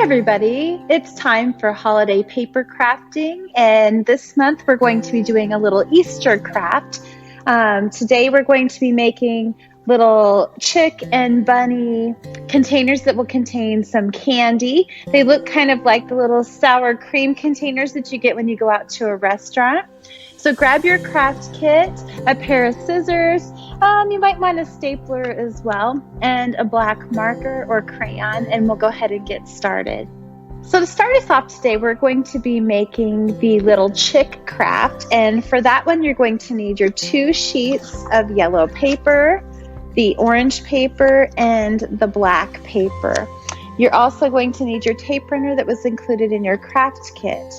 everybody, it's time for holiday paper crafting, and this month we're going to be doing a little Easter craft. Today we're going to be making little chick and bunny containers that will contain some candy. They look kind of like the little sour cream containers that you get when you go out to a restaurant. So grab your craft kit, a pair of scissors, you might want a stapler as well, and a black marker or crayon, and we'll go ahead and get started. So to start us off today, we're going to be making the little chick craft, and for that one you're going to need your 2 sheets of yellow paper, the orange paper, and the black paper. You're also going to need your tape runner that was included in your craft kit.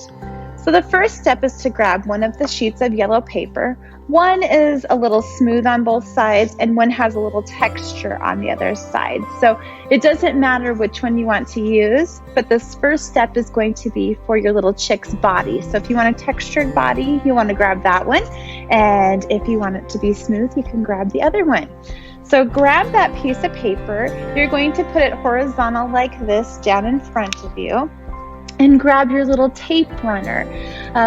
So the first step is to grab one of the sheets of yellow paper. One is a little smooth on both sides and one has a little texture on the other side. So it doesn't matter which one you want to use, but this first step is going to be for your little chick's body. So if you want a textured body, you want to grab that one. And if you want it to be smooth, you can grab the other one. So grab that piece of paper. You're going to put it horizontal like this down in front of you. And grab your little tape runner.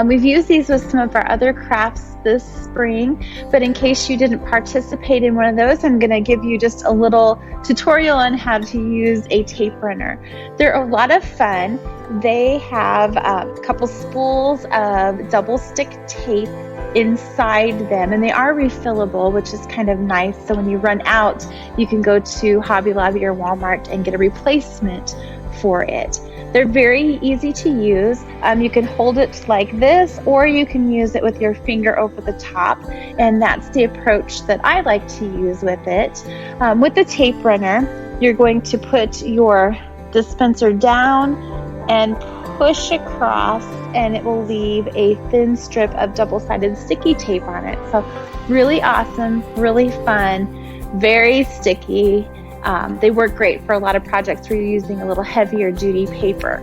We've used these with some of our other crafts this spring, but in case you didn't participate in one of those, I'm going to give you just a little tutorial on how to use a tape runner. They're a lot of fun. They have a couple spools of double stick tape inside them, and they are refillable, which is kind of nice. So when you run out, you can go to Hobby Lobby or Walmart and get a replacement for it. They're very easy to use. You can hold it like this, or you can use it with your finger over the top, and that's the approach that I like to use with it. With the tape runner, you're going to put your dispenser down and push across, and it will leave a thin strip of double-sided sticky tape on it. So really awesome, really fun, very sticky. They work great for a lot of projects where you're using a little heavier duty paper.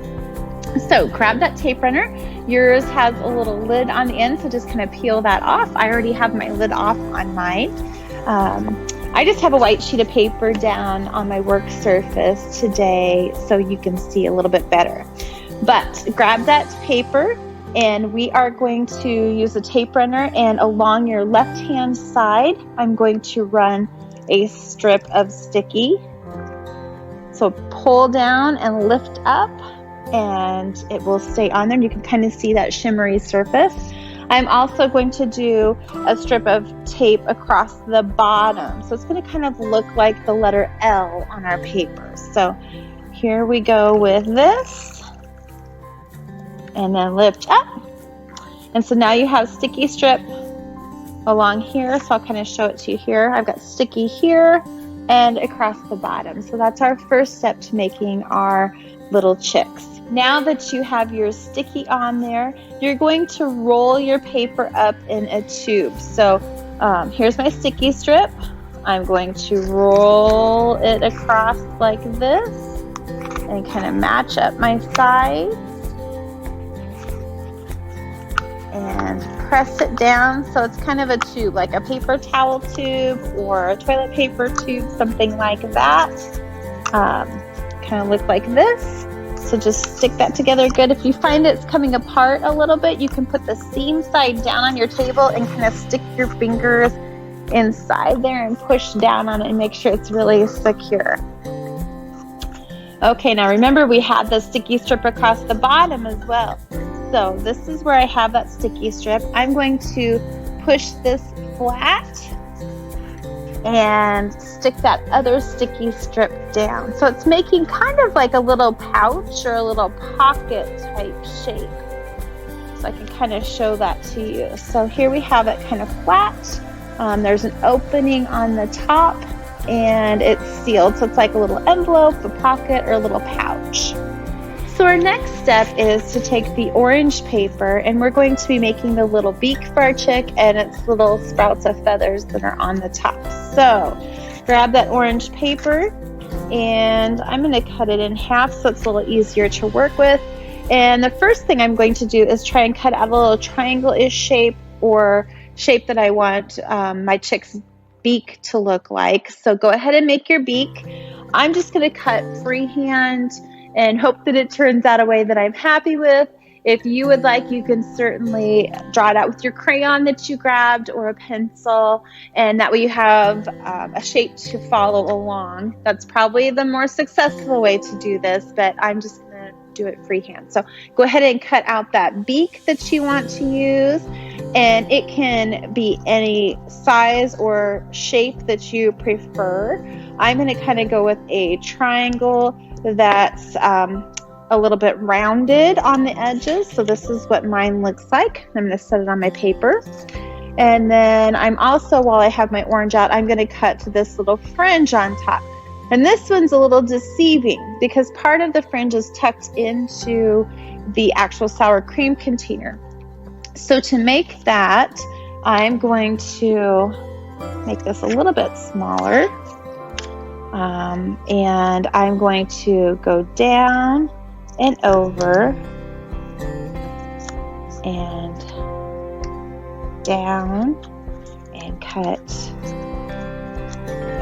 So grab that tape runner. Yours has a little lid on the end, so just kind of peel that off. I already have my lid off on mine. I just have a white sheet of paper down on my work surface today so you can see a little bit better. But grab that paper, and we are going to use the tape runner, and along your left-hand side, I'm going to run a strip of sticky. So pull down and lift up, and it will stay on there. You can kind of see that shimmery surface. I'm also going to do a strip of tape across the bottom. So it's going to kind of look like the letter L on our paper. So here we go with this, and then lift up. And so now you have sticky strip along here, so I'll kind of show it to you here. I've got sticky here and across the bottom. So that's our first step to making our little chicks. Now that you have your sticky on there, you're going to roll your paper up in a tube. So here's my sticky strip. I'm going to roll it across like this and kind of match up my sides and press it down so it's kind of a tube, like a paper towel tube or a toilet paper tube, something like that. Kind of look like this. So just stick that together good. If you find it's coming apart a little bit, you can put the seam side down on your table and kind of stick your fingers inside there and push down on it and make sure it's really secure. Okay, now remember we had the sticky strip across the bottom as well. So this is where I have that sticky strip. I'm going to push this flat and stick that other sticky strip down. So it's making kind of like a little pouch or a little pocket type shape. So I can kind of show that to you. So here we have it kind of flat. There's an opening on the top and it's sealed. So it's like a little envelope, a pocket, or a little pouch. So our next step is to take the orange paper, and we're going to be making the little beak for our chick and its little sprouts of feathers that are on the top. So grab that orange paper, and I'm going to cut it in half so it's a little easier to work with. And the first thing I'm going to do is try and cut out a little triangle-ish shape, or shape that I want my chick's beak to look like. So go ahead and make your beak. I'm just going to cut freehand and hope that it turns out a way that I'm happy with. If you would like, you can certainly draw it out with your crayon that you grabbed or a pencil, and that way you have a shape to follow along. That's probably the more successful way to do this, but I'm just going to do it freehand. So go ahead and cut out that beak that you want to use, and it can be any size or shape that you prefer. I'm going to kind of go with a triangle that's a little bit rounded on the edges. So this is what mine looks like. I'm going to set it on my paper. And then I'm also, while I have my orange out, I'm going to cut this little fringe on top. And this one's a little deceiving because part of the fringe is tucked into the actual sour cream container. So to make that, I'm going to make this a little bit smaller. And I'm going to go down and over and down and cut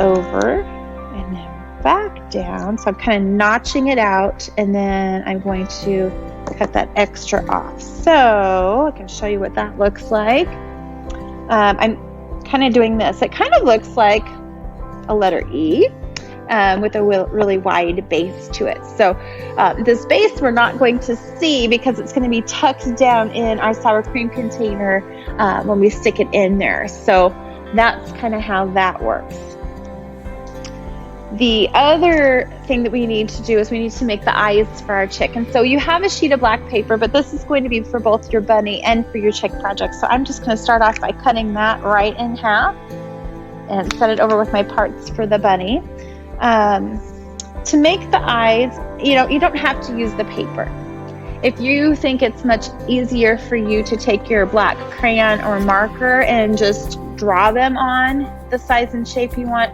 over and then back down. So I'm kind of notching it out, and then I'm going to cut that extra off. So I can show you what that looks like. I'm kind of doing this. It kind of looks like a letter E. With a really wide base to it. So this base we're not going to see because it's going to be tucked down in our sour cream container when we stick it in there. So that's kind of how that works. The other thing that we need to do is we need to make the eyes for our chick. And so you have a sheet of black paper, but this is going to be for both your bunny and for your chick project. So I'm just going to start off by cutting that right in half and set it over with my parts for the bunny. To make the eyes, you don't have to use the paper. If you think it's much easier for you to take your black crayon or marker and just draw them on the size and shape you want,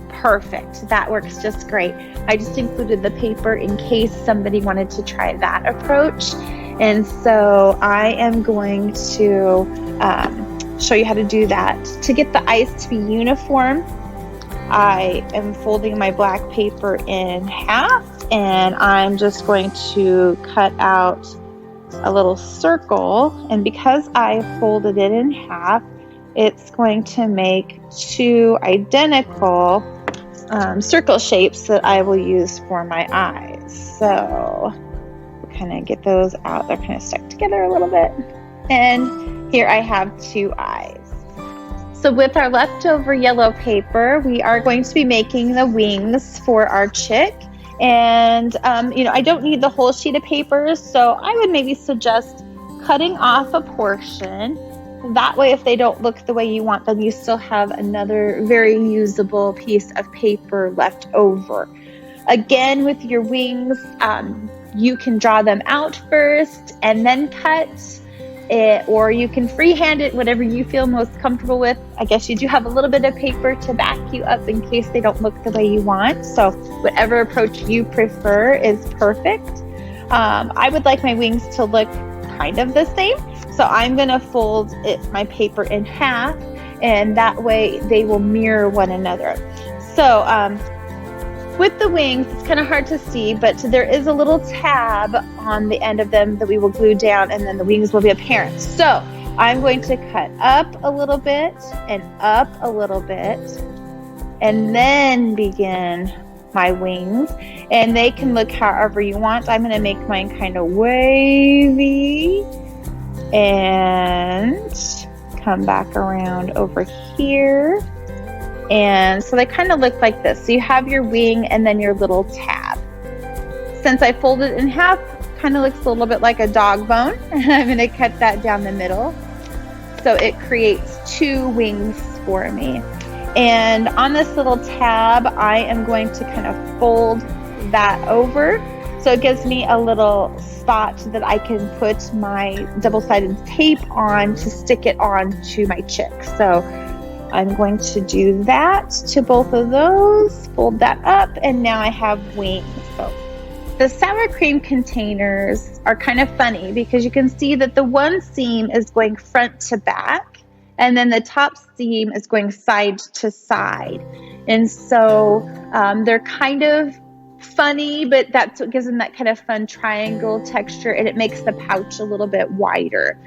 perfect. That works just great. I just included the paper in case somebody wanted to try that approach. And so I am going to show you how to do that. To get the eyes to be uniform, I am folding my black paper in half, and I'm just going to cut out a little circle. And because I folded it in half, it's going to make two identical circle shapes that I will use for my eyes. So kind of get those out. They're kind of stuck together a little bit. And here I have two eyes. So with our leftover yellow paper, we are going to be making the wings for our chick. And, I don't need the whole sheet of paper, so I would maybe suggest cutting off a portion. That way, if they don't look the way you want them, you still have another very usable piece of paper left over. Again, with your wings, you can draw them out first and then cut. Or you can freehand it, whatever you feel most comfortable with. I guess you do have a little bit of paper to back you up in case they don't look the way you want. So whatever approach you prefer is perfect. I would like my wings to look kind of the same. So I'm going to fold my paper in half, and that way they will mirror one another. So with the wings, it's kind of hard to see, but there is a little tab on the end of them that we will glue down, and then the wings will be apparent. So I'm going to cut up a little bit and up a little bit, and then begin my wings. And they can look however you want. I'm going to make mine kind of wavy and come back around over here. And so they kind of look like this. So you have your wing and then your little tab. Since I folded it in half, kind of looks a little bit like a dog bone. I'm going to cut that down the middle. So it creates two wings for me. And on this little tab, I am going to kind of fold that over. So it gives me a little spot that I can put my double-sided tape on to stick it on to my chick. So I'm going to do that to both of those, fold that up, and now I have wings. So the sour cream containers are kind of funny because you can see that the one seam is going front to back, and then the top seam is going side to side. And so they're kind of funny, but that's what gives them that kind of fun triangle texture, and it makes the pouch a little bit wider.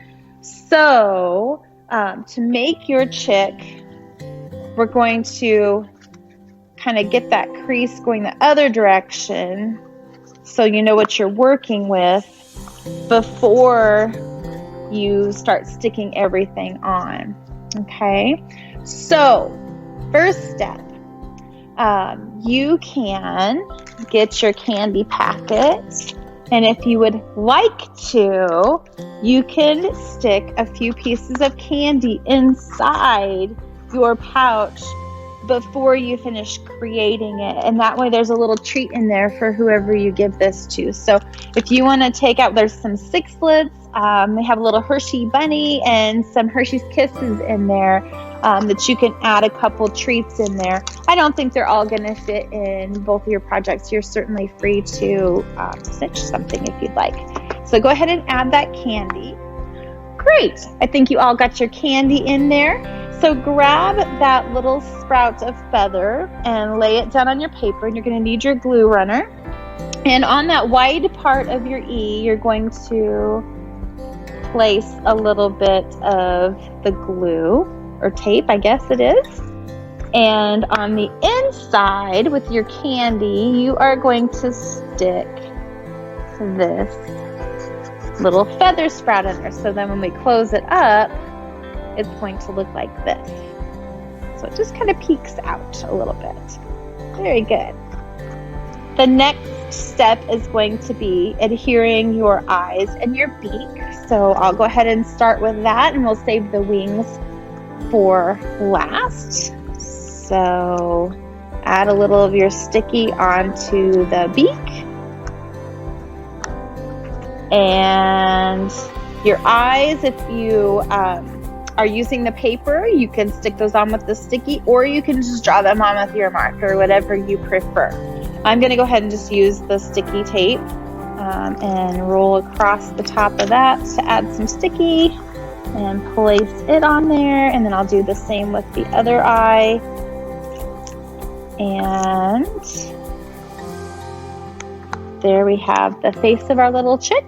So to make your chick, we're going to kind of get that crease going the other direction so you know what you're working with before you start sticking everything on. Okay, so first step, you can get your candy packet, and if you would like to, you can stick a few pieces of candy inside your pouch before you finish creating it, and that way there's a little treat in there for whoever you give this to. So if you want to take out, there's some sixlets, they have a little Hershey bunny and some Hershey's Kisses in there, that you can add a couple treats in there. I don't think they're all going to fit in both of your projects. You're certainly free to stitch something if you'd like. So go ahead and add that candy. Great, I think you all got your candy in there. So grab that little sprout of feather and lay it down on your paper, and you're going to need your glue runner. And on that wide part of your E, you're going to place a little bit of the glue, or tape, I guess it is. And on the inside with your candy, you are going to stick this little feather sprout in there. So then when we close it up, it's going to look like this. So it just kind of peeks out a little bit. Very good. The next step is going to be adhering your eyes and your beak. So I'll go ahead and start with that, and we'll save the wings for last. So add a little of your sticky onto the beak. And your eyes, if you are using the paper, you can stick those on with the sticky, or you can just draw them on with your marker, whatever you prefer. I'm going to go ahead and just use the sticky tape and roll across the top of that to add some sticky and place it on there, and then I'll do the same with the other eye. And there we have the face of our little chick.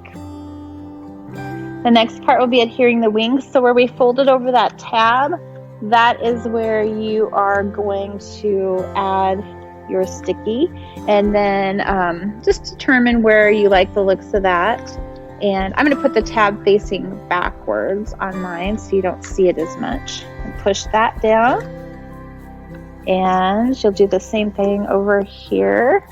The next part will be adhering the wings. So where we folded over that tab, that is where you are going to add your sticky, and then just determine where you like the looks of that. And I'm going to put the tab facing backwards on mine so you don't see it as much. And push that down, and you'll do the same thing over here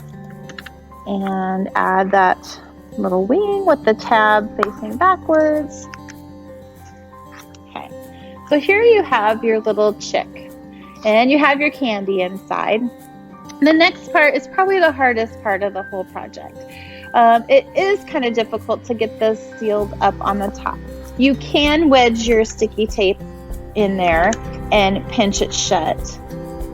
and add that little wing with the tab facing backwards. Okay, so here you have your little chick, and you have your candy inside. The next part is probably the hardest part of the whole project. It is kind of difficult to get this sealed up on the top. You can wedge your sticky tape in there and pinch it shut,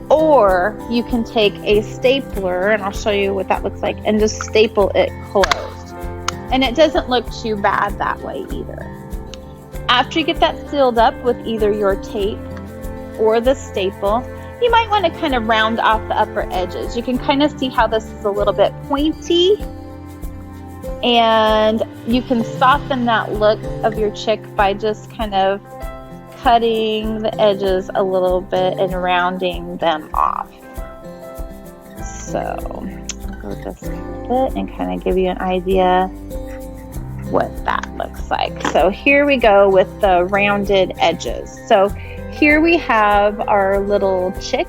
or you can take a stapler, and I'll show you what that looks like, and just staple it closed. And it doesn't look too bad that way either. After you get that sealed up with either your tape or the staple, you might want to kind of round off the upper edges. You can kind of see how this is a little bit pointy, and you can soften that look of your chick by just kind of cutting the edges a little bit and rounding them off. So I'll go this bit and kind of give you an idea what that looks like. So here we go with the rounded edges. So here we have our little chick,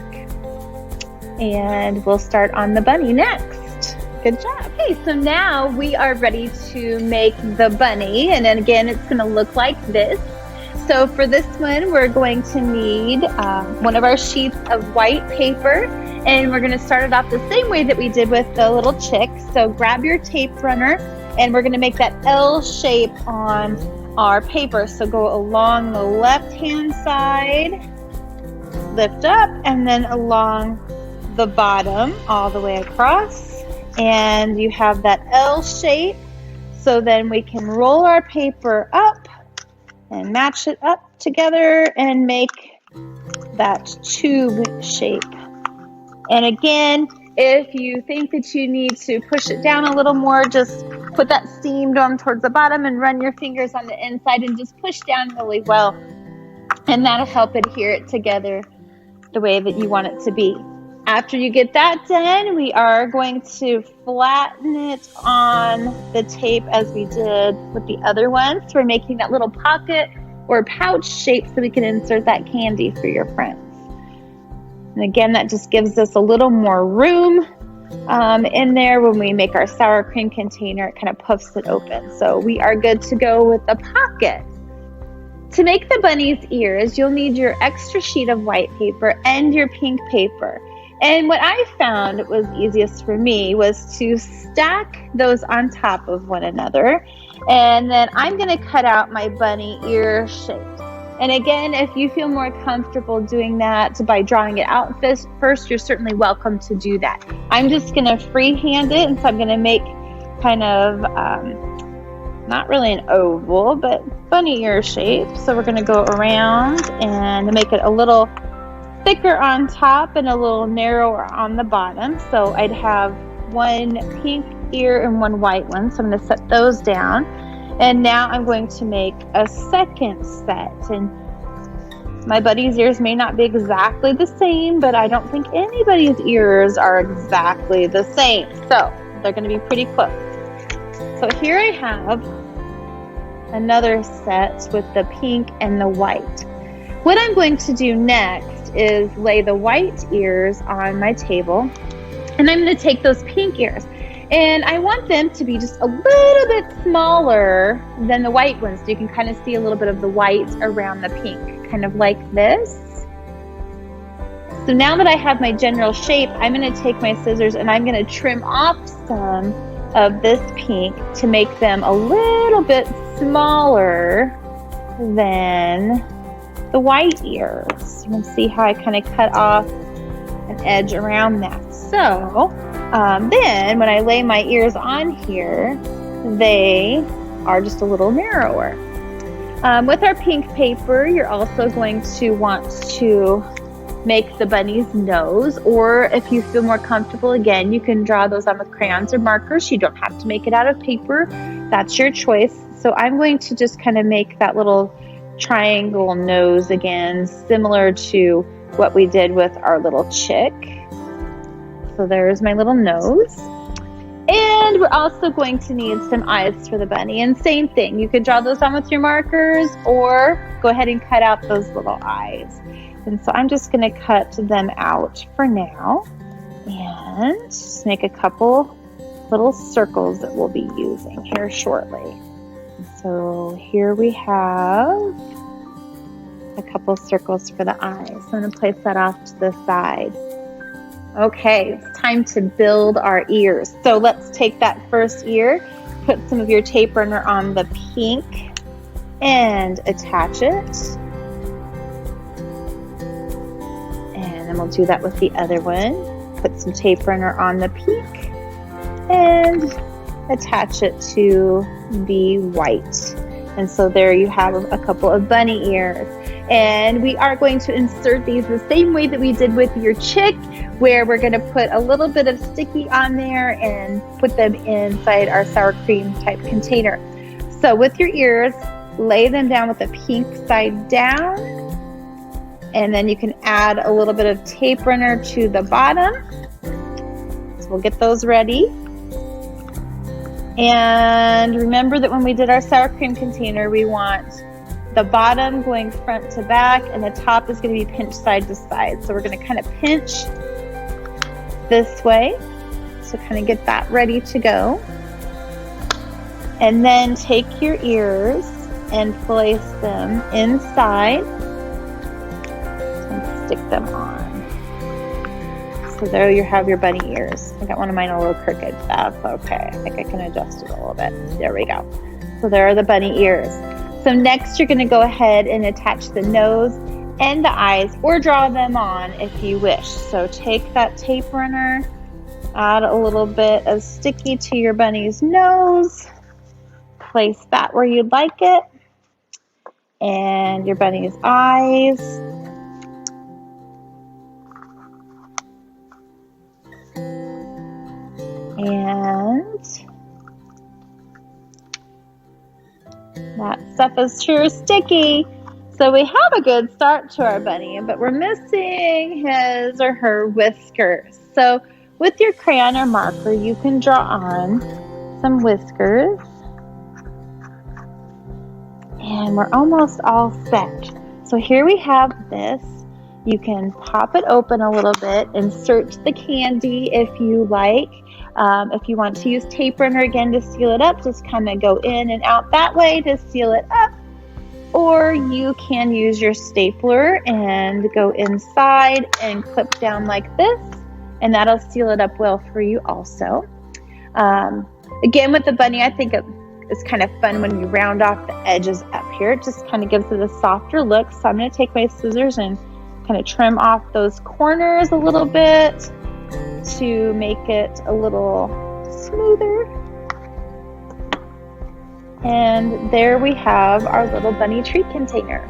and we'll start on the bunny next. Good job. Okay, so now we are ready to make the bunny, and then again, it's going to look like this. So for this one, we're going to need one of our sheets of white paper, and we're going to start it off the same way that we did with the little chick. So grab your tape runner, and we're going to make that L shape on our paper. So go along the left-hand side, lift up, and then along the bottom all the way across, and you have that L shape. So then we can roll our paper up and match it up together and make that tube shape. And again, If you think that you need to push it down a little more, just put that seam down towards the bottom and run your fingers on the inside and just push down really well. And that'll help adhere it together the way that you want it to be. After you get that done, we are going to flatten it on the tape as we did with the other one. So we're making that little pocket or pouch shape so we can insert that candy for your friends. And again, that just gives us a little more room in there. When we make our sour cream container, it kind of puffs it open. So we are good to go with the pocket. To make the bunny's ears, you'll need your extra sheet of white paper and your pink paper. And what I found was easiest for me was to stack those on top of one another. And then I'm going to cut out my bunny ear shape. And again, if you feel more comfortable doing that by drawing it out first, you're certainly welcome to do that. I'm just going to freehand it, and so I'm going to make kind of not really an oval, but bunny ear shape. So we're going to go around and make it a little thicker on top and a little narrower on the bottom. So I'd have one pink ear and one white one. So I'm going to set those down. And now I'm going to make a second set. And my bunny's ears may not be exactly the same, but I don't think anybody's ears are exactly the same. So they're going to be pretty close. So here I have another set with the pink and the white. What I'm going to do next is lay the white ears on my table, and I'm going to take those pink ears. And I want them to be just a little bit smaller than the white ones, so you can kind of see a little bit of the white around the pink, kind of like this. So now that I have my general shape, I'm going to take my scissors and I'm going to trim off some of this pink to make them a little bit smaller than the white ears. You can see how I kind of cut off an edge around that. So then when I lay my ears on here, they are just a little narrower. With our pink paper, you're also going to want to make the bunny's nose, or if you feel more comfortable, again, you can draw those on with crayons or markers. You don't have to make it out of paper. That's your choice. So I'm going to just kind of make that little triangle nose again, similar to what we did with our little chick. So there's my little nose. And we're also going to need some eyes for the bunny. And same thing, you could draw those on with your markers or go ahead and cut out those little eyes. And so I'm just going to cut them out for now and just make a couple little circles that we'll be using here shortly. So here we have a couple circles for the eyes. So I'm going to place that off to the side. Okay, it's time to build our ears. So let's take that first ear, put some of your tape runner on the pink and attach it. And then we'll do that with the other one. Put some tape runner on the pink and attach it to the white. And so there you have a couple of bunny ears. And we are going to insert these the same way that we did with your chick, where we're going to put a little bit of sticky on there and put them inside our sour cream type container. So with your ears, lay them down with the pink side down, and then you can add a little bit of tape runner to the bottom. So we'll get those ready. And remember that when we did our sour cream container, we want the bottom going front to back, and the top is going to be pinched side to side. So we're going to kind of pinch this way. So kind of get that ready to go. And then take your ears and place them inside and stick them on. So there you have your bunny ears. I got one of mine a little crooked. That's okay. I think I can adjust it a little bit. There we go. So there are the bunny ears. So next you're going to go ahead and attach the nose and the eyes, or draw them on if you wish. So take that tape runner, add a little bit of sticky to your bunny's nose, place that where you'd like it, and your bunny's eyes. And that stuff is sure sticky. So we have a good start to our bunny, but we're missing his or her whiskers. So with your crayon or marker, you can draw on some whiskers. And we're almost all set. So here we have this. You can pop it open a little bit, insert the candy if you like. If you want to use tape runner again to seal it up, just kind of go in and out that way to seal it up. Or you can use your stapler and go inside and clip down like this, and that'll seal it up well for you also. Again, with the bunny, I think it's kind of fun when you round off the edges up here. It just kind of gives it a softer look. So I'm going to take my scissors and kind of trim off those corners a little bit to make it a little smoother. And there we have our little bunny treat container.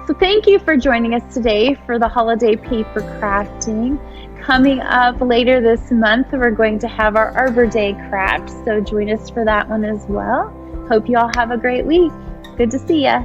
So thank you for joining us today for the holiday paper crafting. Coming up later this month, we're going to have our Arbor Day craft. So join us for that one as well. Hope you all have a great week. Good to see ya.